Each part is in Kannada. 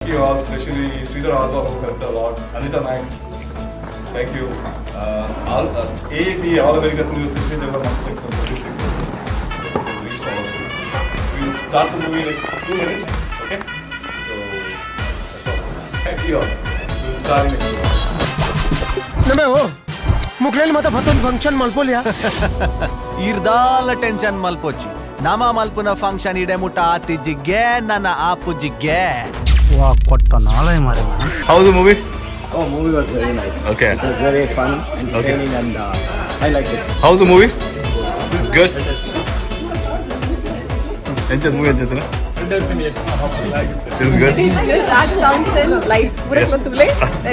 you all, especially Sridhar Alva who helped a lot. Anita Naik, thank you. AAT, All America Tulu, they were not sick. We'll start the movie in 2 minutes, okay? So, that's all. Thank you all. We'll start in next one. ನಮೇ ಮುಕ್ಲೇಲಿ ಮತ್ತೆ ಮತ್ತೊಂದು ಫಂಕ್ಷನ್ ಮಲ್ಪೋಲಿಯಾ ಇರ್ದಾಲ ಟೆನ್ಷನ್ ಮಲ್ಪೋಚಿ ನಮ ಮಲ್ಪುನ ಫಂಕ್ಷನ್ ಇಡೆ ಮುಟ ಆತಿಜ್ಜಿಗೆ ನನ್ನ ಆಪುಜ್ಜಿಗೆ ವಾ ಕೊಟ್ಟ ನಾಳೆ ಮಾರೆ How was the movie? Oh, movie was very nice. Okay. It was very fun, entertaining, and I liked it. How was the movie? It's good. Enjoy the movie, enjoy. It's good. That sounds and lights pura mantule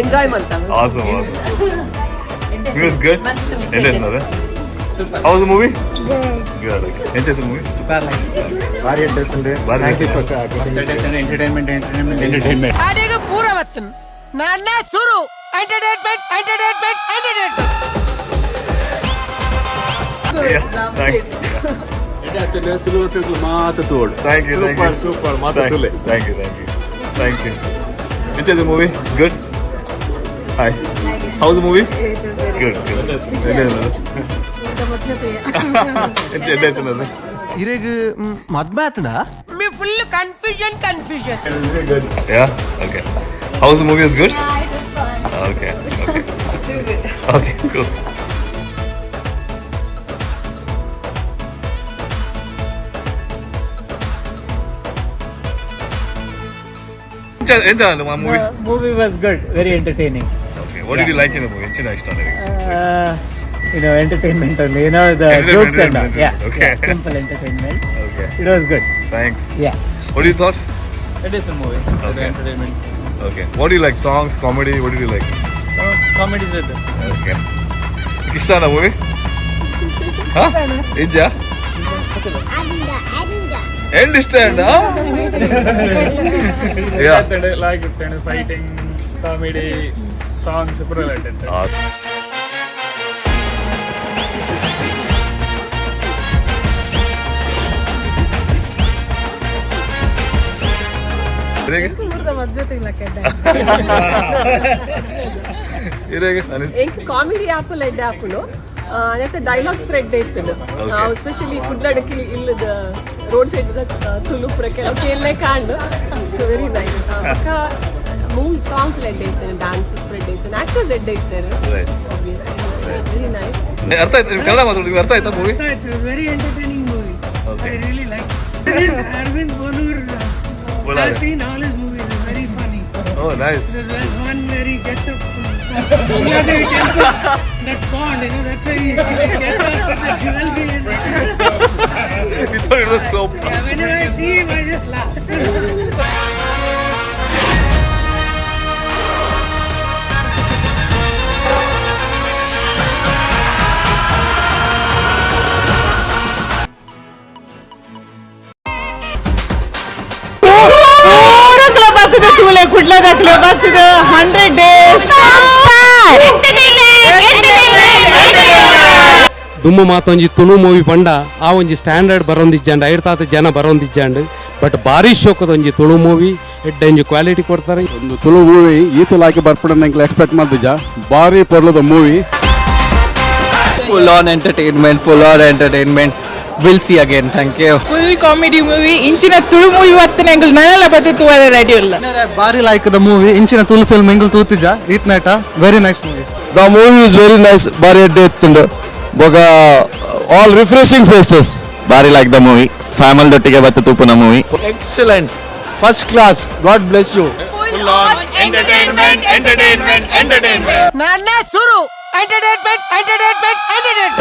enjoy manta. Awesome. It was good. How was the movie? Good. Okay. Enjoy the movie. Super nice. Very entertaining. Thank you for entertainment. ಆಡಿಗೆ ಪೂರ ವತ್ತನ್ ನನ್ನ ಸುರು entertainment Yeah. Thanks. Thank you. Super. Thank you. Enjoy the movie. Good. Hi. How was the movie? Good. ಇರೆಗ್ ಮದ್ವೆ ಆತನ me full confusion Yeah. Okay. How was the movie? Is good. Yeah, it was fun. Okay. Too good. Okay. Cool. Enjoy the movie. Movie was good, very entertaining. Okay. What did you like in the movie? Entertainment only. The jokes and all. Yeah. Okay. Simple entertainment. Okay. It was good. Thanks. Yeah. What do you thought? It is a movie. Okay. Entertainment. Okay. What do you like? Songs, comedy? What did you like? Comedy is good. Okay. Ishana movie? Huh? Ija? End stand, huh? Yeah. Like fighting, comedy, songs, super related. Comedy apple ಎಡ್ಡೆ ಆಪಲು ಅದಕ್ಕೆ ಡೈಲಾಗ್ ಸ್ಪ್ರೆಡ್ ಇರ್ತದೆ ಎಸ್ಪೆಷಲಿ ಕುಡ್ಲಾಡಕ್ಕೆ ಇಲ್ಲದ ರೋಡ್ ಸೈಡ್ ತುಳು ಪುರ ಕೆಲವು ಕೇಳಲೇ ಕಾಂಡು ವೆರಿ ನೈಸ್ ಪಕ್ಕ ಮೂವಿ ಸಾಂಗ್ಸ್ ಎಡ್ಡೆ ಇರ್ತಾರೆ ಡ್ಯಾನ್ಸ್ ಸ್ಪ್ರೆಡ್ ಇರ್ತಾರೆ ಆಕ್ಟರ್ಸ್ ಎಡ್ಡೆ ಇರ್ತಾರೆ ವೆರಿ ನೈಸ್ ಅರ್ಥ ಆಯ್ತು ಕನ್ನಡ ಮಾತಾಡೋದು ಅರ್ಥ ಆಯ್ತಾ movie very entertaining movie I really like Aravind Bolar. I've seen all his movies, it's very funny. Oh, nice. There's one where he gets up that pond, that's why he gets up with the jewelry and You thought it was soap. yeah, whenever I see him, I just laugh. Kudla ದಾಖಲೆ ಬರ್ತಿದೆ 100 days. ದುಮ್ಮು ಮಾತೊಂಜಿ ತುಳು ಮೂವಿ ಪಂಡ ಆ ಒಂಜಿ ಸ್ಟ್ಯಾಂಡರ್ಡ್ ಬರೋಂದಿಜ್ಜಂಡ್ ಐರ್ತಾತ ಜನ ಬರೋಂದಿಜ್ಜಂಡ್ ಬಟ್ ಭಾರಿ ಶೋಕದೊಂಜಿ ತುಳು ಮೂವಿ ಎಡ್ಡೆಂಜಿ ಕ್ವಾಲಿಟಿ ಕೊಡ್ತಾರೆ ಒಂದು ತುಳು ಮೂವಿ ಈತಲಾಗಿ ಬರ್ಪಡ ನಂಗೆ ಎಕ್ಸ್ಪೆಕ್ಟ್ ಮಾಡ್ತಿದ್ದ ಭಾರಿ ಪೊರ್ಲದ movie full on entertainment will see again thank you full comedy movie ಇಂಚಿನ ತುಳು ಮೂವಿ ವತ್ತನೆ ಎಂಗಲ್ ನನಲ ಬತ್ತಿತ್ತು ಅದ ರೆಡಿ ಇಲ್ಲ ಭಾರಿ ಲೈಕ್ ದ ಮೂವಿ ಇಂಚಿನ ತುಳು ಫಿಲ್ಮ್ ಎಂಗಲ್ ತೂತಿಜ ಈತ್ ನೈಟ very nice movie the movie is very nice ಭಾರಿ ಎಡ್ಡೆ ಎತ್ತುಂಡು ಬೊಗ ಆಲ್ ರಿಫ್ರೆಶಿಂಗ್ ಫೇಸಸ್ ಭಾರಿ ಲೈಕ್ ದ ಮೂವಿ ಫ್ಯಾಮಿಲಿ ದೊಟ್ಟಿಗೆ ಬತ್ತ ತೂಪುನ movie excellent first class God bless you full on entertainment ನನ್ನ ಸುರು entertainment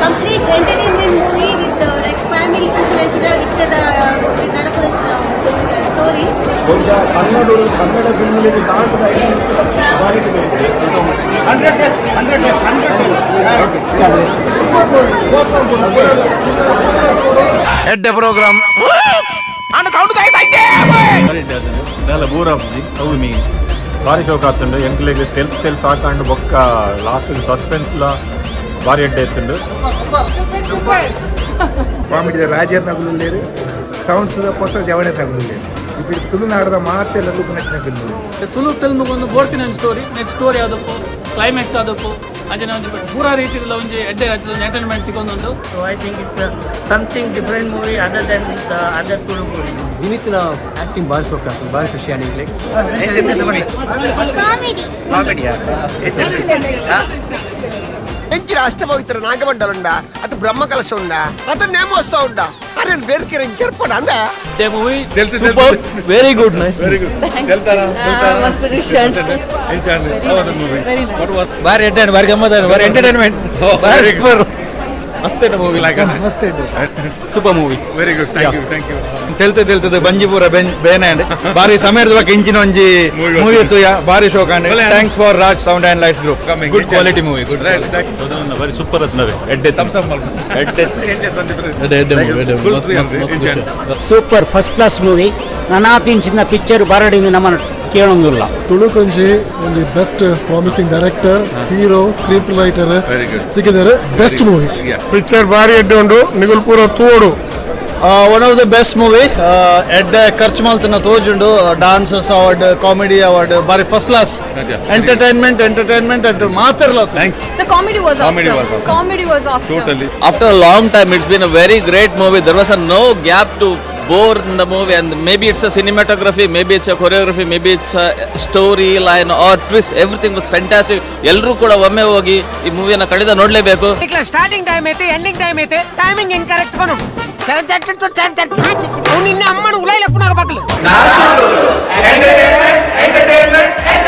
complete entertainment movie with like family story Kannada film ಎಡ್ಡೆ ಪ್ರೋಗ್ರಾಮ್ ಭಾರಿ ಶೋಕ ಆಗ್ತಂಡು ಎಂಕ್ಲೆಗ್ ತೆಲ್ಪ್ ಹಾಕೊಂಡು ಬೊಕ್ಕ ಲಾಸ್ಟ್ ಸಸ್ಪೆನ್ಸ್ಲ ಭಾರಿ ಎಡ್ಡೆ ಎತ್ತುಂಡು ಕಾಮಿಡಿ ರಾಜೇರ್ ನಗುಲು ಸೌಂಡ್ಸ್ ಹೊಸ ಜವಣೆ ತಗೊಳ್ಳಿ ఇప్పుడు ತುಳುನಾಡದ ಮಾತೆಲ್ಲ ತೂಕ ನಚ್ಚಿನ ಫಿಲ್ಮ್ ತುಳು ಫಿಲ್ಮ್ ಒಂದು ಬೋರ್ತಿನ ಸ್ಟೋರಿ ನೆಕ್ಸ್ಟ್ ಸ್ಟೋರಿ ಯಾವುದಕ್ಕೂ ಕ್ಲೈಮ್ಯಾಕ್ಸ್ ಯಾವುದಕ್ಕೂ ಅಂಜನೆ ಒಂದು ಪೂರ ರೀತಿಯಲ್ಲಿ ಒಂದು ಎಡ್ಡೆ ಎಂಟರ್ಟೈನ್ಮೆಂಟ್ ಸಿಗೊಂಡು so I think it's something different movie other than the other Tulu movie ವಿನೀತ್ನ ಆಕ್ಟಿಂಗ್ ಭಾಳ ಸೂಕ್ತ ಆಗ್ತದೆ ಭಾಳ ಖುಷಿ ಆನಿಗ್ಲಿ ఎంచిన అష్టపవిత్ర నాగమండలుండా అటు బ్రహ్మ కలశం ఉండా అతను నేమో వస్తా ఉండా అరే వేరుకిర ఇంకెర్పడా అందా they movie super very good nice ಮಸ್ತ್ ಖುಷಿ ಆಯ್ತು ಬಾರಿ ಎಂಟರ್ಟೈನ್ ಬಾರಿ ಗಮ್ಮತ್ ಬಾರಿ ಎಂಟರ್ಟೈನ್ಮೆಂಟ್ ಬಾರಿ ಸೂಪರ್ ಮಸ್ತ್ ಮೂವಿ ಲೈಕ್ ಮಸ್ತ್ ಇದೆ super movie very good thank you ತೆಲ್ತದೆ ಬಂಜಿಪುರ ಬೇನೆ ಅಂಡ್ ಬಾರಿ ಸಮಯದ ಬಗ್ಗೆ ಇಂಚಿನ ಒಂಜಿ ಮೂವಿ ಎತ್ತುಯ ಬಾರಿ ಶೋಕ thanks for Raj sound and lights group good quality movie good ಬಾರಿ ಸೂಪರ್ ಅದ್ನವೆ ಎಡ್ಡೆ ಸೂಪರ್ ಫಸ್ಟ್ ಕ್ಲಾಸ್ ಮೂವಿ ನನಾತಿಂಚಿನ ಪಿಕ್ಚರ್ ಬಾರಡಿಂದ ನಮ್ಮ ಕೇಳೋಂಗಿಲ್ಲ ತುಳು ಕೊಂಜಿ ಒಂದು best promising director hero screenplay writer ಸಿಕ್ಕಿದ್ದಾರೆ ಬೆಸ್ಟ್ ಮೂವಿ ಪಿಕ್ಚರ್ ಬಾರಿ ಎಡ್ಡೆ ಉಂಡು ನಿಗುಲ್ ಪೂರ ತೂಡು one of the best movie ಎಡ್ಡೆ ಖರ್ಚು ಮಾಲ್ತನ ತೋಜುಂಡು ಡಾನ್ಸಸ್ ಅವಾರ್ಡ್ ಕಾಮಿಡಿ ಅವಾರ್ಡ್ ಬಾರಿ ಫಸ್ಟ್ ಕ್ಲಾಸ್ ಎಂಟರ್ಟೈನ್ಮೆಂಟ್ ಅಂತ ಮಾತಾಡಲ್ಲ The comedy was awesome. Comedy was awesome. Totally. After a long time, it's been a very great movie. There was no gap to bore in the movie, and maybe it's a cinematography, maybe it's a choreography, maybe it's a storyline or twist. Everything was fantastic. ಎಲ್ಲರೂ ಕೂಡ ಒಮ್ಮೆ ಹೋಗಿ ಈ ಮೂವಿಯನ್ನು ಕಡಿದ ನೋಡಲೇಬೇಕು. ಸ್ಟಾರ್ಟಿಂಗ್ ಟೈಮ್ ಐತೆ ಎಂಡಿಂಗ್ ಟೈಮ್ ಐತೆ ಟೈಮಿಂಗ್ ಇನ್ಕರೆಕ್ಟ್ ಬನು 7:30 to 10:30 ನಿನ್ನ ಅಮ್ಮನ ಉಲೈಲ ಪುನಃ ಬಾಕಲು ಎಂಟರ್ಟೈನ್ಮೆಂಟ್